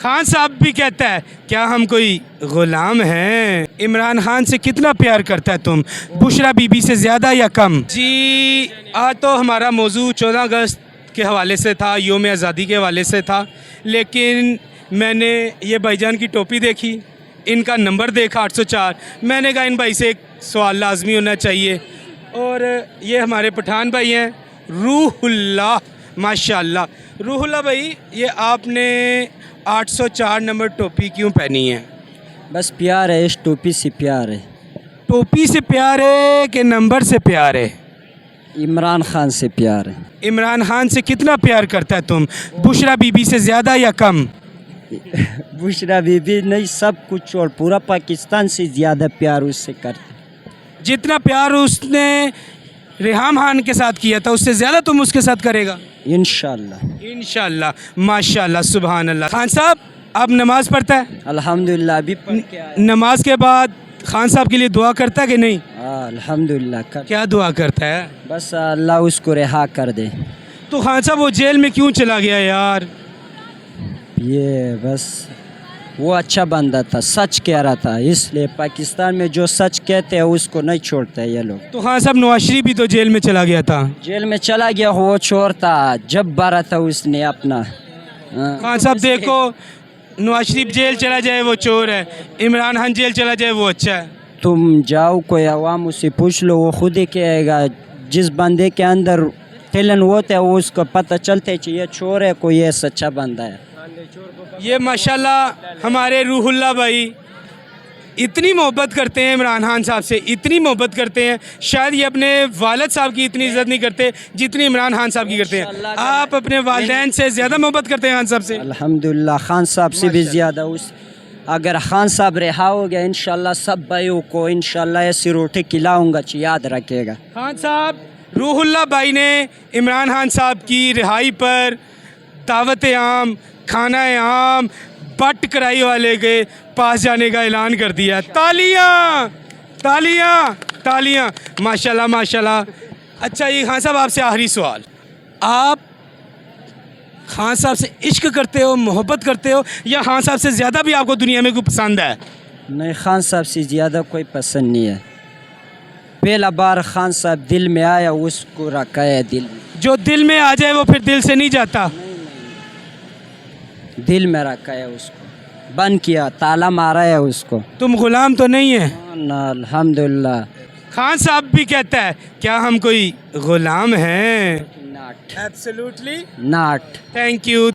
खान साहब भी कहता है क्या हम कोई गुलाम हैं। इमरान खान से कितना प्यार करता है तुम, बुशरा बीबी से ज़्यादा या कम? जी आज तो हमारा मौजू 14 अगस्त के हवाले से था, योम आज़ादी के हवाले से था, लेकिन मैंने ये भाईजान की टोपी देखी, इनका नंबर देखा 804, मैंने कहा इन भाई से एक सवाल लाजमी होना चाहिए। और ये हमारे पठान भाई हैं रूहुल्लाह, माशाल्लाह। रूहुल्लाह भाई, ये आपने 804 नंबर टोपी क्यों पहनी है? बस प्यार है, इस टोपी से प्यार है। टोपी से प्यार है कि नंबर से प्यार है? इमरान खान से प्यार है। इमरान खान से कितना प्यार करता है तुम, बुशरा बीबी से ज़्यादा या कम? बुशरा बीबी नहीं, सब कुछ और पूरा पाकिस्तान से ज़्यादा प्यार उससे करते। जितना प्यार उसने रेहाम खान के साथ किया था उससे ज़्यादा तुम उसके साथ करेगा इंशाल्लाह। इंशाल्लाह, माशाल्लाह, सुभान अल्लाह। खान साहब आप नमाज़ पढ़ता है? अल्हम्दुलिल्लाह अभी पढ़ के आया। नमाज के बाद खान साहब के लिए दुआ करता है कि नहीं? अल्हम्दुलिल्लाह कर। क्या दुआ करता है? बस अल्लाह उसको रिहा कर दे। तो खान साहब वो जेल में क्यों चला गया यार? ये बस वो अच्छा बंदा था, सच कह रहा था, इसलिए पाकिस्तान में जो सच कहते हैं उसको नहीं छोड़ते ये लोग। तो खान साहब नवाज शरीफ भी तो जेल में चला गया था। जेल में चला गया, वो चोर था, जब बारा था उसने अपना। खान साहब देखो, नवाज शरीफ जेल चला जाए वो चोर है, इमरान खान जेल चला जाए वो अच्छा है। तुम जाओ कोई आवाम उससे पूछ लो, वो खुद ही कहेगा। जिस बंदे के अंदर टेलन होता है वो उसको पता चलता है कि ये चोर है, कोई ये सच्चा बंदा है। ये माशाल्लाह हमारे रूहुल्लाह भाई इतनी मोहब्बत करते हैं इमरान खान साहब से, इतनी मोहब्बत करते हैं, शायद ये अपने वालिद साहब की इतनी इज़्ज़त नहीं करते जितनी इमरान खान साहब की करते हैं। आप अपने वालिदैन से ज़्यादा मोहब्बत करते हैं खान साहब से? अल्हम्दुलिल्लाह खान साहब से भी ज़्यादा। उस अगर खान साहब रिहा हो गया इंशाल्लाह सब भाइयों को इंशाल्लाह ऐसी रोटी खिलाऊंगा, याद रखेगा। खान साहब, रूहुल्लाह भाई ने इमरान खान साहब की रिहाई पर दावत आम, खाना आम, बट कराई वाले के पास जाने का ऐलान कर दिया। तालियां तालियां तालियां, माशाल्लाह माशाल्लाह। अच्छा ये खान साहब आपसे आखिरी सवाल, आप खान साहब से इश्क करते हो, मोहब्बत करते हो, या खान साहब से ज़्यादा भी आपको दुनिया में कोई पसंद है? नहीं, खान साहब से ज़्यादा कोई पसंद नहीं है। पहला बार खान साहब दिल में आया, उसको रखा है दिल में। जो दिल में आ जाए वो फिर दिल से नहीं जाता। दिल में रखा है, उसको बंद किया, ताला मारा है उसको। तुम गुलाम तो नहीं है? ना, अल्हम्दुलिल्लाह। खान साहब भी कहता है क्या हम कोई गुलाम हैं? Not, absolutely not. Thank you.